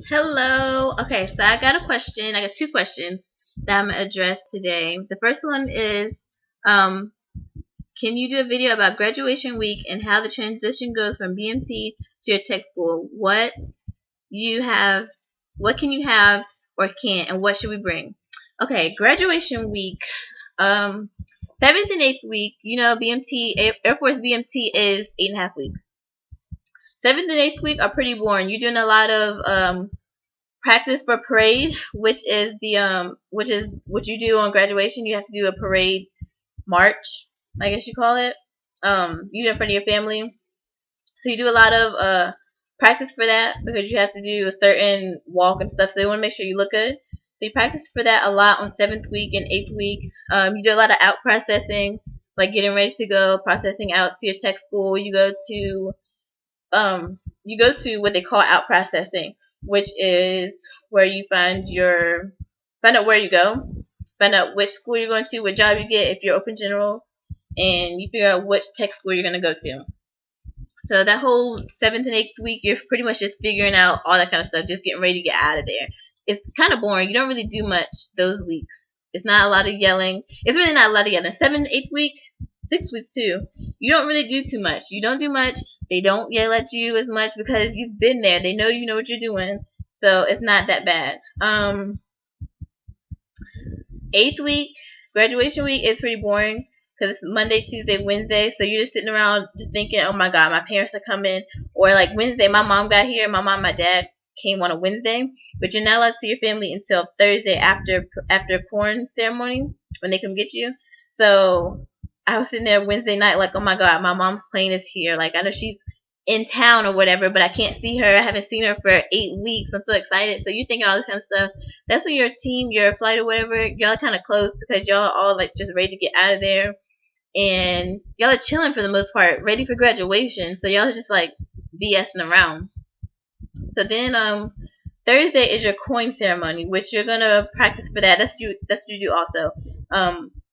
Hello. Okay, so I got a question. I got two questions that I'm gonna address today. The first one is, um, can you do a video about graduation week and how the transition goes from BMT to your tech school? You have, what can you have or can't, and what should we bring? Okay, graduation week. Um, seventh and eighth week. BMT Air Force BMT is 8.5 weeks. Seventh and eighth week are pretty boring. You're doing a lot of practice for parade, which is what you do on graduation. You have to do a parade march, I guess you call it. You do it in front of your family. So you do a lot of practice for that because you have to do a certain walk and stuff. So you want to make sure you look good. So you practice for that a lot on seventh week and eighth week. You do a lot of out processing, like getting ready to go, processing out to your tech school. You go to what they call out processing, which is where you find out where you go, find out which school you're going to, what job you get if you're open general, and you figure out which tech school you're going to go to. So that whole seventh and eighth week, you're pretty much just figuring out all that kind of stuff, just getting ready to get out of there. It's kind of boring. You don't really do much those weeks. It's not a lot of yelling. It's really not a lot of yelling. 7th, 8th week, 6th week too. You don't really do too much. You don't do much. They don't yell at you as much because you've been there. They know you know what you're doing. So it's not that bad. 8th week, graduation week is pretty boring because it's Monday, Tuesday, Wednesday. So you're just sitting around just thinking, oh my God, my parents are coming. Or like Wednesday, my mom got here. My dad came on a Wednesday, but you're not allowed to see your family until Thursday after corn ceremony when they come get you. So I was sitting there Wednesday night like, oh my God, my mom's plane is here. Like I know she's in town or whatever, but I can't see her. I haven't seen her for 8 weeks. I'm so excited. So you're thinking all this kind of stuff. That's when your team, your flight or whatever, y'all kind of close because y'all are all like just ready to get out of there, and y'all are chilling for the most part, ready for graduation. So y'all are just like BSing around. So then Thursday is your coin ceremony, which you're gonna practice for that. That's what you do also.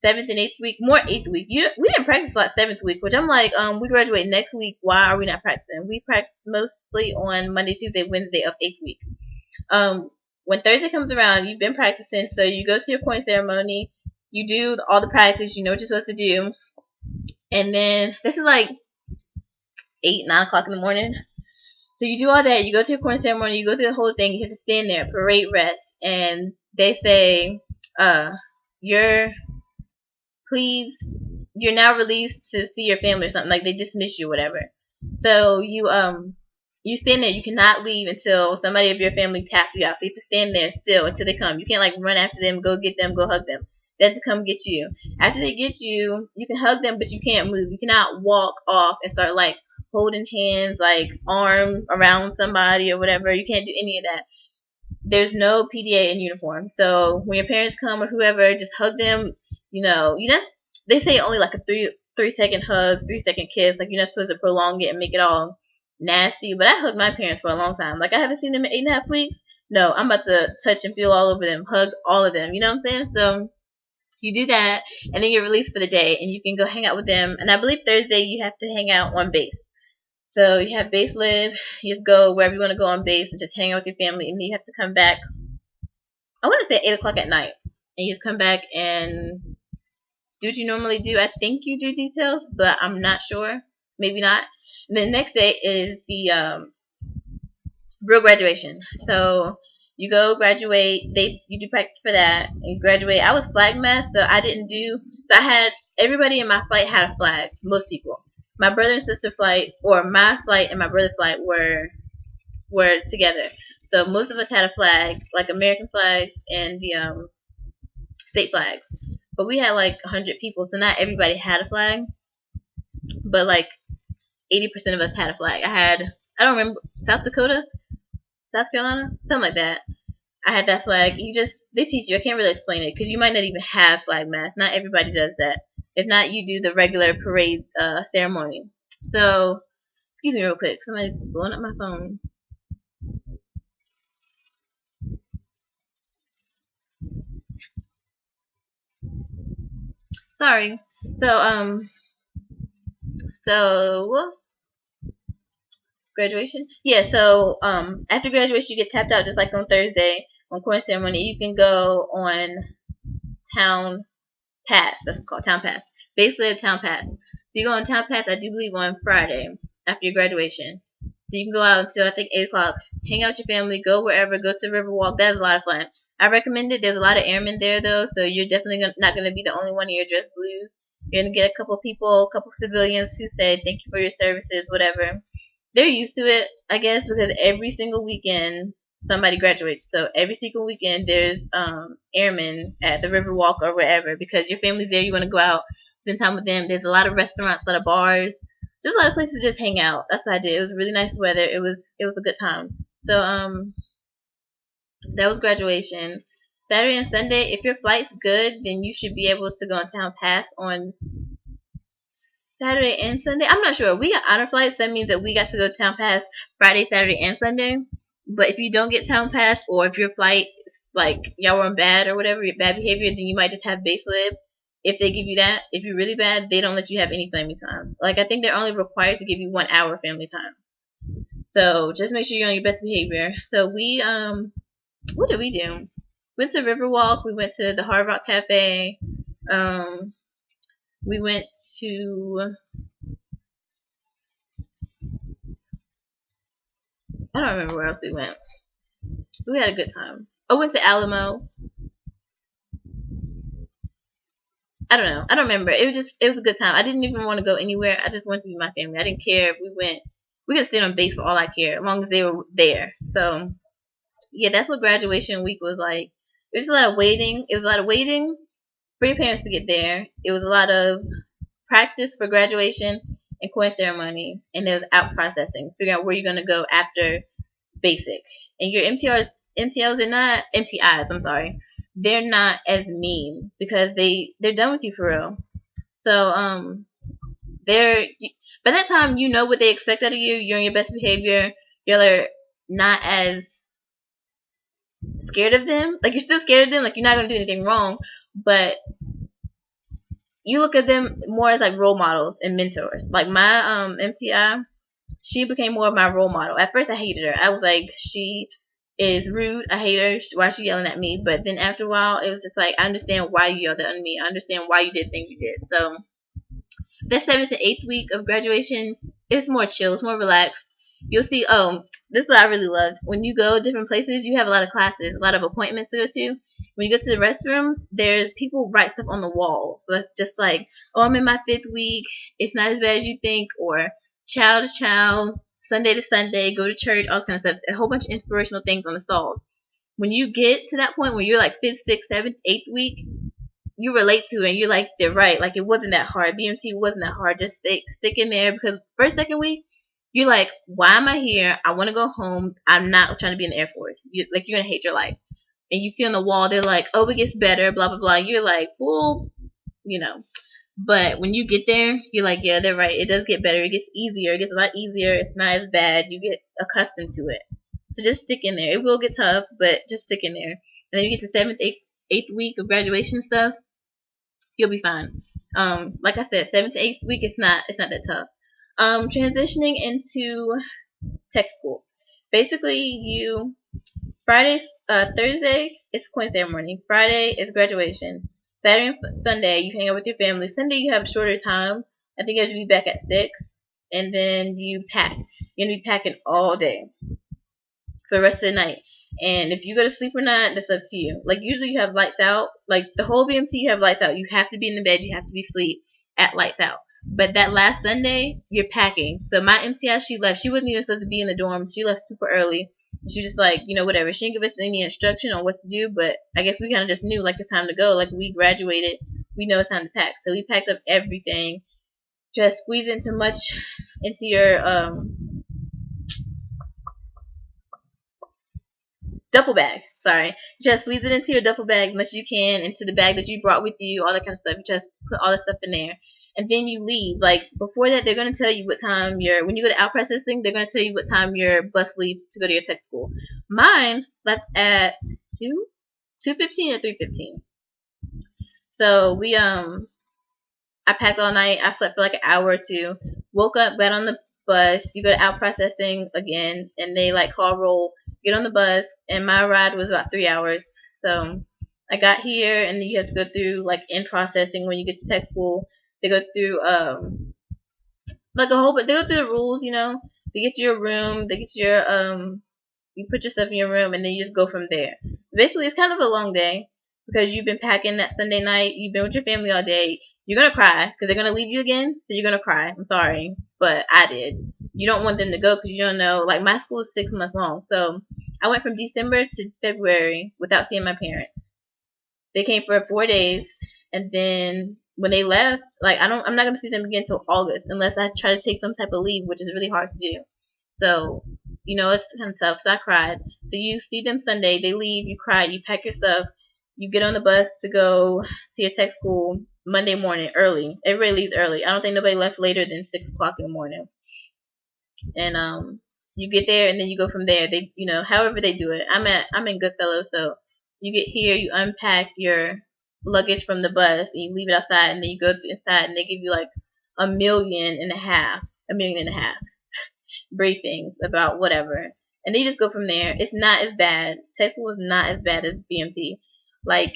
7th and 8th week, more 8th week. We didn't practice a lot 7th week, which I'm like, we graduate next week. Why are we not practicing? We practice mostly on Monday, Tuesday, Wednesday of 8th week. When Thursday comes around, you've been practicing, so you go to your coin ceremony. You do all the practice. You know what you're supposed to do, and then this is like 8, 9 o'clock in the morning. So you do all that. You go to your coin ceremony. You go through the whole thing. You have to stand there, parade rest, and they say, "You're please, you're now released to see your family or something." Like they dismiss you, or whatever. So you stand there. You cannot leave until somebody of your family taps you out. So you have to stand there still until they come. You can't like run after them, go get them, go hug them. They have to come get you. After they get you, you can hug them, but you can't move. You cannot walk off and start like holding hands, like arm around somebody or whatever. You can't do any of that. There's no PDA in uniform. So when your parents come or whoever, just hug them. They say only like a 3 second hug, 3 second kiss. Like you're not supposed to prolong it and make it all nasty. But I hugged my parents for a long time. Like I haven't seen them in 8.5 weeks. No, I'm about to touch and feel all over them, hug all of them. You know what I'm saying? So you do that, and then you're released for the day, and you can go hang out with them. And I believe Thursday you have to hang out on base. So you have base live. You just go wherever you want to go on base and just hang out with your family, and then you have to come back. I want to say 8 o'clock at night, and you just come back and do what you normally do. I think you do details, but I'm not sure. Maybe not. And then next day is the real graduation. So you go graduate. You do practice for that and you graduate. I was flag mass, so I didn't do. So I had everybody in my flight had a flag. Most people. My brother and sister flight, or my flight and my brother flight were together. So most of us had a flag, like American flags and the state flags. But we had like 100 people, so not everybody had a flag. But like 80% of us had a flag. I don't remember, South Dakota, South Carolina, something like that. I had that flag. They teach you. I can't really explain it because you might not even have flag mass. Not everybody does that. If not, you do the regular parade ceremony. So, excuse me real quick. Somebody's blowing up my phone. Sorry. So, so Graduation? Yeah, so after graduation you get tapped out just like on Thursday on coin ceremony. You can go on town pass. That's called town pass. Basically a town pass. So you go on town pass, I do believe on Friday after your graduation. So you can go out until I think 8 o'clock, hang out with your family, go wherever, go to the Riverwalk. That's a lot of fun. I recommend it. There's a lot of airmen there though, so you're definitely not gonna be the only one in your dress blues. You're gonna get a couple people, a couple civilians who say thank you for your services, whatever. They're used to it, I guess, because every single weekend somebody graduates. So every single weekend there's airmen at the Riverwalk or wherever because your family's there. You want to go out, spend time with them. There's a lot of restaurants, a lot of bars, just a lot of places to just hang out. That's what I did. It was really nice weather. It was a good time. So that was graduation. Saturday and Sunday, if your flight's good, then you should be able to go on town pass on Saturday and Sunday. I'm not sure. We got honor flights. That means that we got to go town pass Friday, Saturday, and Sunday. But if you don't get town pass, or if your flight, like, y'all were on bad or whatever, your bad behavior, then you might just have base lib. If they give you that, if you're really bad, they don't let you have any family time. Like, I think they're only required to give you 1 hour family time. So just make sure you're on your best behavior. So we, what did we do? Went to Riverwalk. We went to the Hard Rock Cafe. We went to, I don't remember where else we went. We had a good time. Oh, went to Alamo. I don't know. I don't remember. It was a good time. I didn't even want to go anywhere. I just wanted to be with my family. I didn't care if we went. We could stay on base for all I care, as long as they were there. So, yeah, that's what graduation week was like. It was a lot of waiting. It was a lot of waiting for your parents to get there. It was a lot of practice for graduation and coin ceremony. And there was out processing, figuring out where you're going to go after basic. And your MTLs are not, MTIs, I'm sorry. They're not as mean because they're done with you for real. So they're by that time you know what they expect out of you. You're in your best behavior. You're not as scared of them. Like you're still scared of them. Like you're not gonna do anything wrong, but you look at them more as like role models and mentors. Like my MTI, she became more of my role model. At first I hated her. I was like, she is rude. I hate her. Why is she yelling at me? But then after a while, it was just like, I understand why you yelled at me. I understand why you did things you did. So the 7th and 8th week of graduation is more chill. It's more relaxed. You'll see, this is what I really loved. When you go different places, you have a lot of classes, a lot of appointments to go to. When you go to the restroom, there's people write stuff on the wall. So that's just like, oh, I'm in my 5th week. It's not as bad as you think. Or child to child, Sunday to Sunday, go to church, all this kind of stuff. A whole bunch of inspirational things on the stalls. When you get to that point where you're like 5th, 6th, 7th, 8th week, you relate to it and you're like, they're right. Like, it wasn't that hard. BMT wasn't that hard. Just stick in there because first, second week, you're like, why am I here? I want to go home. I'm not trying to be in the Air Force. You're going to hate your life. And you see on the wall, they're like, oh, it gets better, blah, blah, blah. You're like, well, you know. But when you get there, you're like, yeah, they're right. It does get better. It gets easier. It gets a lot easier. It's not as bad. You get accustomed to it. So just stick in there. It will get tough, but just stick in there. And then you get to 7th, 8th week of graduation stuff, you'll be fine. Like I said, 7th, 8th week, it's not that tough. Transitioning into tech school. Basically, Thursday is coin ceremony. Friday is graduation. Saturday and Sunday, you hang out with your family. Sunday, you have a shorter time. I think you have to be back at 6. And then you pack. You're going to be packing all day for the rest of the night. And if you go to sleep or not, that's up to you. Like, usually you have lights out. Like, the whole BMT, you have lights out. You have to be in the bed. You have to be asleep at lights out. But that last Sunday, you're packing. So my MTI, she left. She wasn't even supposed to be in the dorms. She left super early. She was just like, whatever. She didn't give us any instruction on what to do, but I guess we kind of just knew, like, it's time to go. Like, we graduated. We know it's time to pack. So we packed up everything. Just squeeze into your duffel bag. Sorry. Just squeeze it into your duffel bag as much as you can, into the bag that you brought with you, all that kind of stuff. Just put all that stuff in there. And then you leave. Like, before that, they're going to tell you what time when you go to out processing, they're going to tell you what time your bus leaves to go to your tech school. Mine left at 2:15 or 3:15. So I packed all night. I slept for like an hour or two. Woke up, got on the bus. You go to out processing again, and they like call roll. Get on the bus, and my ride was about 3 hours. So I got here, and then you have to go through like in processing when you get to tech school. They go through like a whole, but they go through the rules. They get you your room, they get your you put your stuff in your room, and then you just go from there. So basically, it's kind of a long day because you've been packing that Sunday night. You've been with your family all day. You're gonna cry because they're gonna leave you again. So you're gonna cry. I'm sorry, but I did. You don't want them to go because you don't know. Like my school is 6 months long, so I went from December to February without seeing my parents. They came for 4 days, and then when they left, like I'm not gonna see them again until August unless I try to take some type of leave, which is really hard to do. So it's kind of tough. So I cried. So you see them Sunday, they leave, you cry, you pack your stuff, you get on the bus to go to your tech school Monday morning early. Everybody leaves early. I don't think nobody left later than 6 o'clock in the morning. And you get there, and then you go from there. They however they do it. I'm in Goodfellow, so you get here, you unpack your luggage from the bus, and you leave it outside, and then you go inside, and they give you like a million and a half briefings about whatever, and then you just go from there. It's not as bad. Texas was not as bad as BMT. Like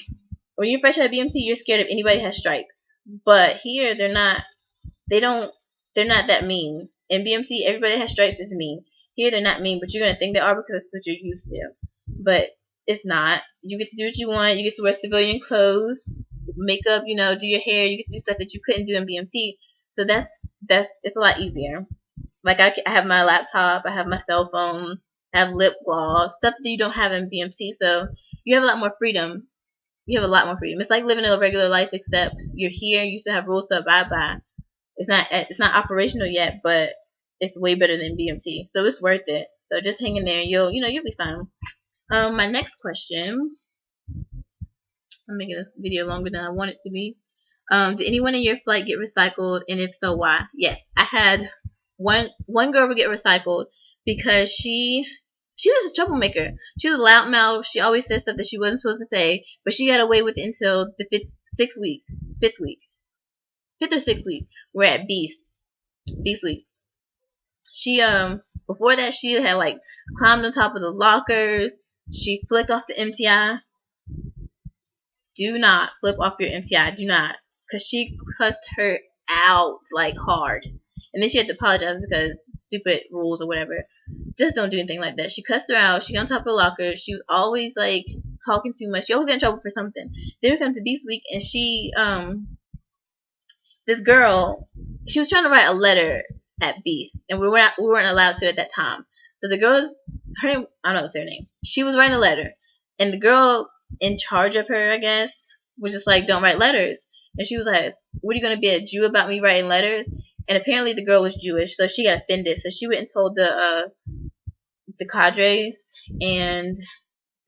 when you're fresh out of BMT, you're scared if anybody has stripes, but here they're not. They're not that mean. In BMT, everybody that has stripes is mean. Here they're not mean, but you're gonna think they are because that's what you're used to. But it's not. You get to do what you want. You get to wear civilian clothes, makeup. Do your hair. You get to do stuff that you couldn't do in BMT. So that's it's a lot easier. Like I have my laptop, I have my cell phone, I have lip gloss, stuff that you don't have in BMT. So you have a lot more freedom. It's like living a regular life, except you're here. You still have rules to abide by. It's not operational yet, but it's way better than BMT. So it's worth it. So just hang in there, and you'll be fine. My next question. I'm making this video longer than I want it to be. Did anyone in your flight get recycled, and if so, why? Yes, I had one girl would get recycled because she was a troublemaker. She was a loudmouth. She always said stuff that she wasn't supposed to say, but she got away with it until the fifth or sixth week. We're at Beast Week. She before that she had like climbed on top of the lockers. She flicked off the MTI. Do not flip off your MTI. Do not, because she cussed her out like hard, and then she had to apologize because stupid rules or whatever. Just don't do anything like that. She cussed her out. She got on top of the locker. She was always like talking too much. She always got in trouble for something. Then we come to Beast Week, and she this girl, she was trying to write a letter at Beast, and we weren't allowed to at that time. So the girl, I don't know what's her name. She was writing a letter, and the girl in charge of her, I guess, was just like, don't write letters. And she was like, what are you going to be a Jew about me writing letters? And apparently the girl was Jewish, so she got offended. So she went and told the cadres, and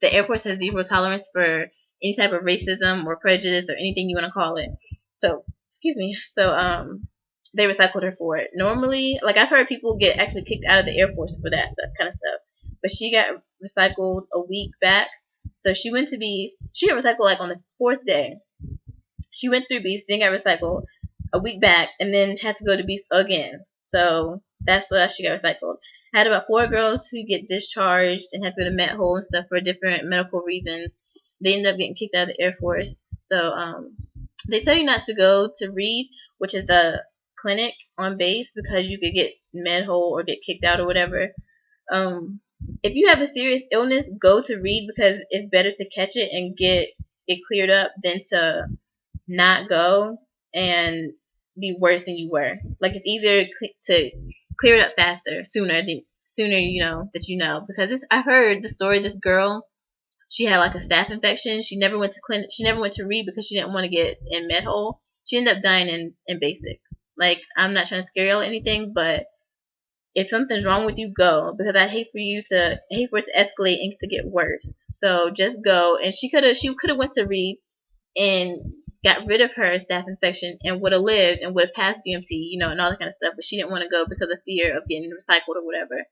the Air Force has zero tolerance for any type of racism or prejudice or anything you want to call it. So, excuse me. So, they recycled her for it. Normally, like I've heard people get actually kicked out of the Air Force for that kind of stuff. But she got recycled a week back. So she went to Beast. She got recycled like on the 4th day. She went through Beast, then got recycled a week back, and then had to go to Beast again. So that's why she got recycled. I had about 4 girls who get discharged and had to go to Met Hole and stuff for different medical reasons. They ended up getting kicked out of the Air Force. So they tell you not to go to Reed, which is the clinic on base, because you could get Med Hole or get kicked out or whatever. If you have a serious illness, go to Reed because it's better to catch it and get it cleared up than to not go and be worse than you were. Like it's easier to clear it up faster, sooner that because I heard the story of this girl. She had like a staph infection. She never went to clinic. She never went to Reed because she didn't want to get in Med Hole. She ended up dying in basic. Like I'm not trying to scare y'all or anything, but if something's wrong with you, go, because I hate for it to escalate and to get worse. So just go. And she could have went to Reed and got rid of her staph infection and would have lived and would have passed BMT, and all that kind of stuff. But she didn't want to go because of fear of getting recycled or whatever.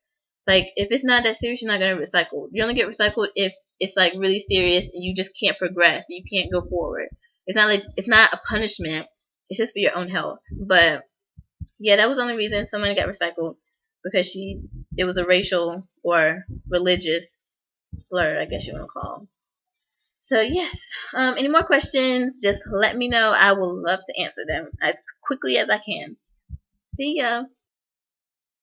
Like if it's not that serious, you're not gonna recycle. You only get recycled if it's like really serious and you just can't progress. You can't go forward. It's not a punishment. It's just for your own health. But yeah, that was the only reason someone got recycled. because it was a racial or religious slur, I guess you want to call. So yes, any more questions, just let me know. I will love to answer them as quickly as I can. See ya.